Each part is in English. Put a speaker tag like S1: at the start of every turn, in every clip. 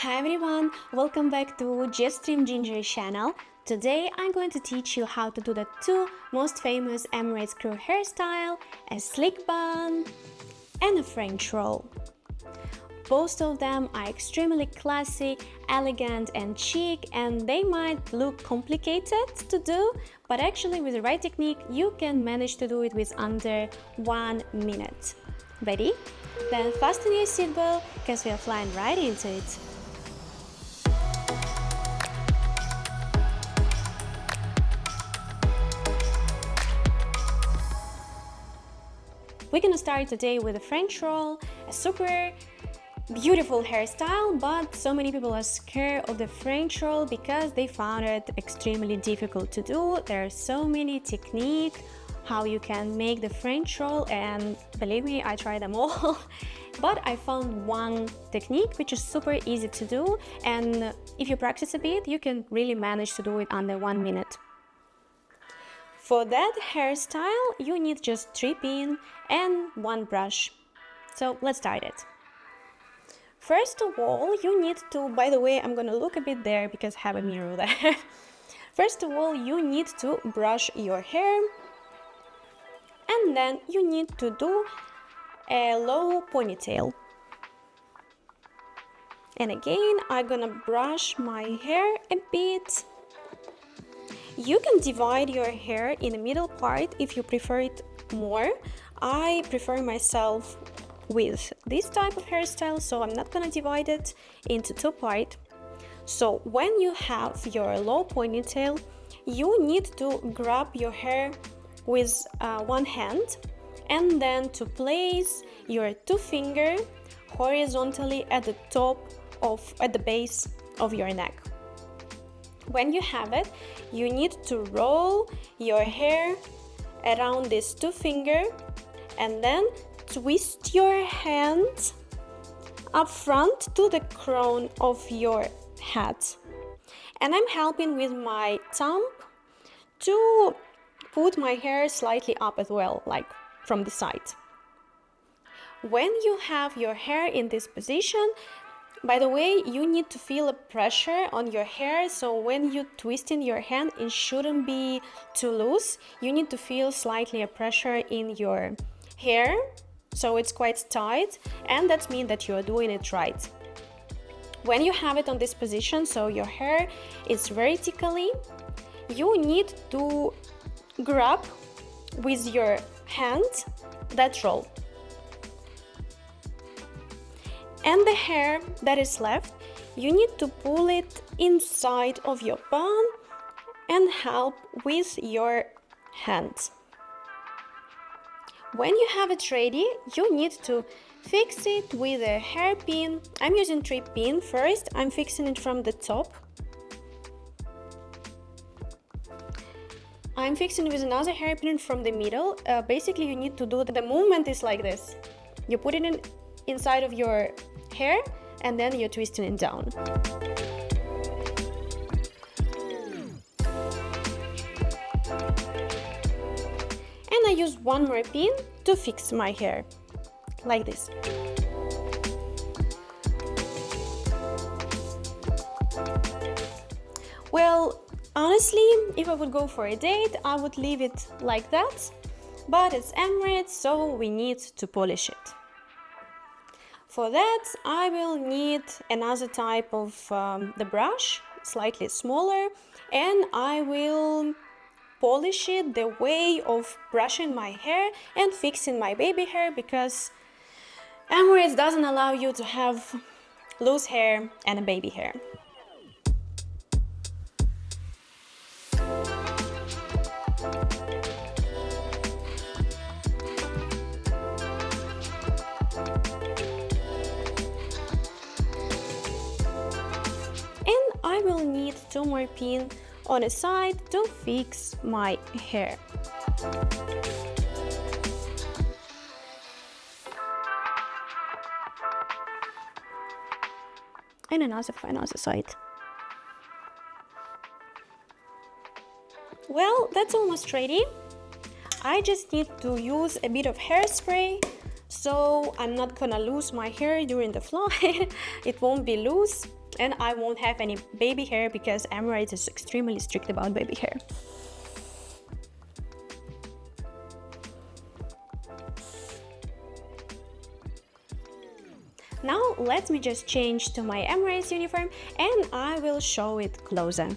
S1: Hi everyone, welcome back to Just Stream Ginger channel. Today I'm going to teach you how to do the two most famous Emirates crew hairstyle, a slick bun and a French roll. Both of them are extremely classy, elegant and chic, and they might look complicated to do, but actually with the right technique you can manage to do it with under 1 minute. Ready? Then fasten your seatbelt because we are flying right into it. We're gonna start today with a French roll, a super beautiful hairstyle, but so many people are scared of the French roll because they found it extremely difficult to do. There are so many techniques how you can make the French roll, and believe me, I tried them all. But I found one technique which is super easy to do, and if you practice a bit, you can really manage to do it under 1 minute. For that hairstyle, you need just 3 pins and 1 brush. So let's start it. First of all, you need to, by the way, I'm gonna look a bit there because I have a mirror there. First of all, you need to brush your hair, and then you need to do a low ponytail. And again, I'm gonna brush my hair a bit. You can divide your hair in the middle part if you prefer it more. I prefer myself with this type of hairstyle, so I'm not gonna divide it into 2 parts. So when you have your low ponytail, you need to grab your hair with 1 hand and then to place your 2 fingers horizontally at the base of your neck. When you have it, you need to roll your hair around these 2 fingers and then twist your hand up front to the crown of your head. And I'm helping with my thumb to put my hair slightly up as well, like from the side. When you have your hair in this position, by the way, you need to feel a pressure on your hair, so when you twist in your hand, it shouldn't be too loose. You need to feel slightly a pressure in your hair, so it's quite tight, and that means that you are doing it right. When you have it on this position, so your hair is vertically, you need to grab with your hand that roll. And the hair that is left, you need to pull it inside of your bun and help with your hand. When you have it ready, you need to fix it with a hairpin. I'm using 3 pins. First, I'm fixing it from the top. I'm fixing it with another hairpin from the middle. Basically, you need to do the movement is like this. You put it inside of your hair and then you're twisting it down. And I use 1 more pin to fix my hair, like this. Well, honestly, if I would go for a date, I would leave it like that, but it's Emirates, so we need to polish it. For that, I will need another type of the brush, slightly smaller, and I will polish it the way of brushing my hair and fixing my baby hair, because Emirates doesn't allow you to have loose hair and a baby hair. I will need 2 more pins on the side to fix my hair. And another side. Well, that's almost ready. I just need to use a bit of hairspray so I'm not gonna lose my hair during the flight. It won't be loose, and I won't have any baby hair because Emirates is extremely strict about baby hair. Now let me just change to my Emirates uniform and I will show it closer.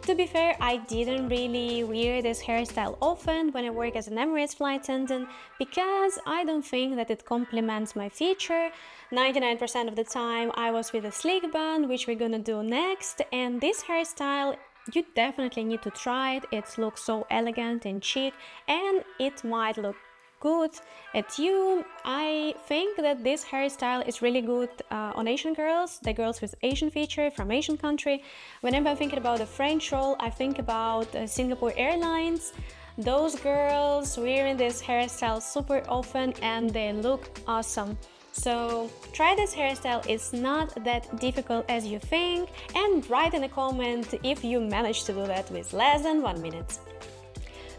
S1: To be fair, I didn't really wear this hairstyle often when I work as an Emirates flight attendant because I don't think that it complements my feature. 99% of the time I was with a slick bun, which we're gonna do next, and this hairstyle, you definitely need to try it. It looks so elegant and chic, and it might look good at you. I think that this hairstyle is really good on Asian girls, the girls with Asian feature from Asian country. Whenever I'm thinking about the French roll, I think about Singapore Airlines. Those girls wearing this hairstyle super often and they look awesome. So try this hairstyle, it's not that difficult as you think, and write in a comment if you manage to do that with less than 1 minute.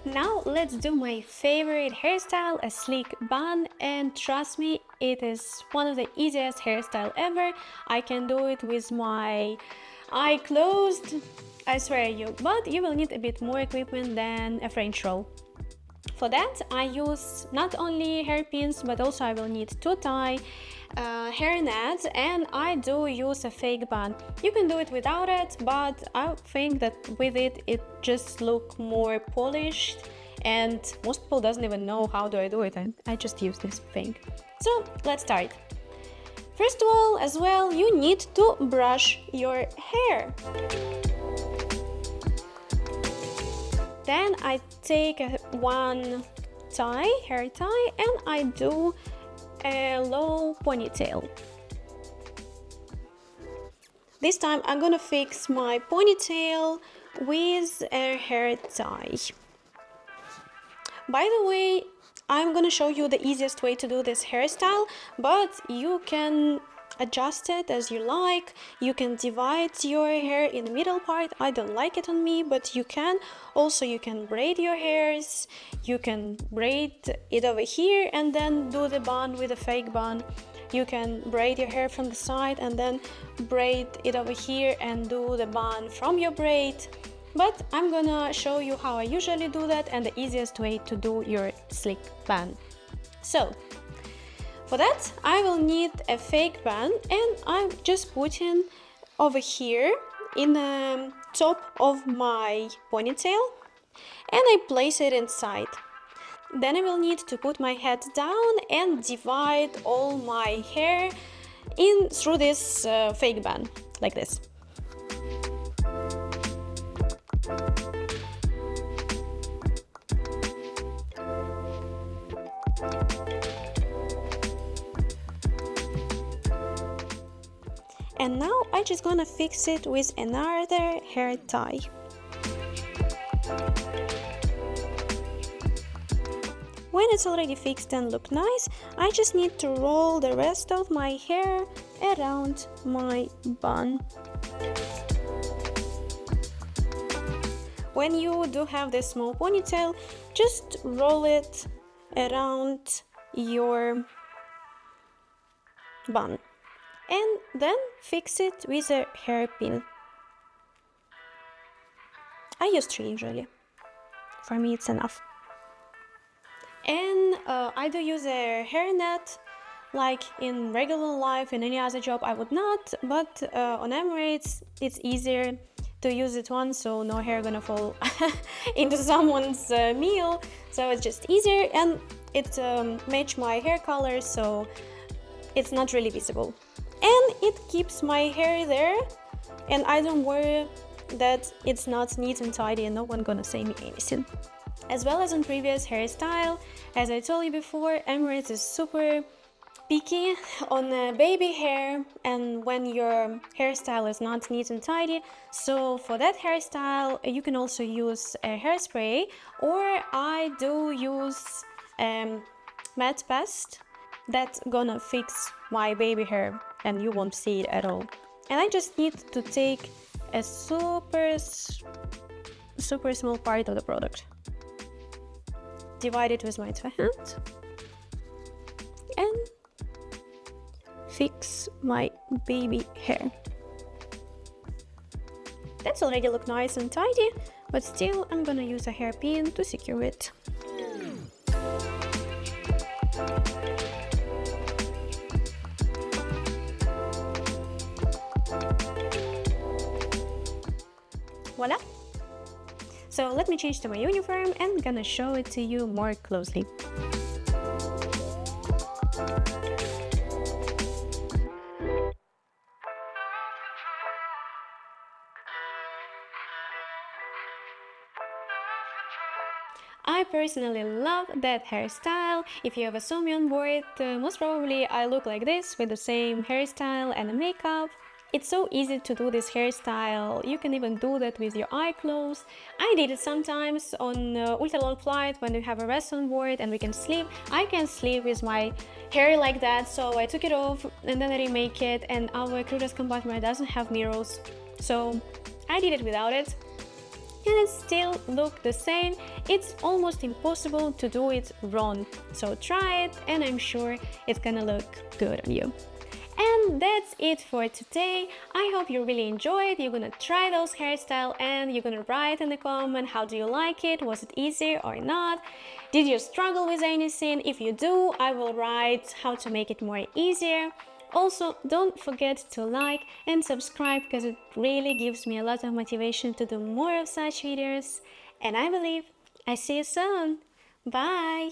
S1: Now let's do my favorite hairstyle, a sleek bun, and trust me, it is one of the easiest hairstyle ever. I can do it with my eye closed, I swear you, but you will need a bit more equipment than a French roll. For that I use not only hairpins, but also I will need two tie, hair nets, and I do use a fake bun. You can do it without it, but I think that with it, it just look more polished, and most people doesn't even know how do I do it, and I just use this thing. So let's start. First of all, as well, you need to brush your hair. Then I take one tie, hair tie, and I do a low ponytail. This time I'm gonna fix my ponytail with a hair tie. By the way, I'm gonna show you the easiest way to do this hairstyle, but you can adjust it as you like. You can divide your hair in the middle part. I don't like it on me, but you can. Also, you can braid your hairs. You can braid it over here and then do the bun with a fake bun. You can braid your hair from the side and then braid it over here and do the bun from your braid. But I'm gonna show you how I usually do that and the easiest way to do your slick bun. So for that, I will need a fake bun, and I'm just putting over here in the top of my ponytail, and I place it inside. Then I will need to put my head down and divide all my hair in through this fake bun, like this. And now I'm just gonna fix it with another hair tie. When it's already fixed and look nice, I just need to roll the rest of my hair around my bun. When you do have this small ponytail, just roll it around your bun. And then fix it with a hairpin. I use 3 usually. For me it's enough. And I do use a hair net, like in regular life, in any other job I would not, but on Emirates it's easier to use it once, so no hair gonna fall into someone's meal, so it's just easier, and it match my hair color, so it's not really visible. And it keeps my hair there, and I don't worry that it's not neat and tidy and no one gonna say me anything. As well as on previous hairstyle, as I told you before, Emirates is super picky on baby hair and when your hairstyle is not neat and tidy. So for that hairstyle you can also use a hairspray, or I do use matte paste that's gonna fix my baby hair and you won't see it at all. And I just need to take a super small part of the product, divide it with my two hands, and fix my baby hair. That's already look nice and tidy, but still I'm gonna use a hairpin to secure it. Voila! So let me change to my uniform and gonna show it to you more closely. I personally love that hairstyle. If you have a saw me on board, most probably I look like this with the same hairstyle and makeup. It's so easy to do this hairstyle. You can even do that with your eye closed. I did it sometimes on ultra long flight when we have a rest on board and we can sleep. I can sleep with my hair like that, so I took it off and then I remake it, and our crew compartment doesn't have mirrors, so I did it without it. And it still look the same. It's almost impossible to do it wrong. So try it and I'm sure it's gonna look good on you. And that's it for today. I hope you really enjoyed. You're gonna try those hairstyle and you're gonna write in the comment how do you like it, was it easy or not, did you struggle with anything. If you do, I will write how to make it more easier. Also, don't forget to like and subscribe because it really gives me a lot of motivation to do more of such videos. And I believe I see you soon. Bye!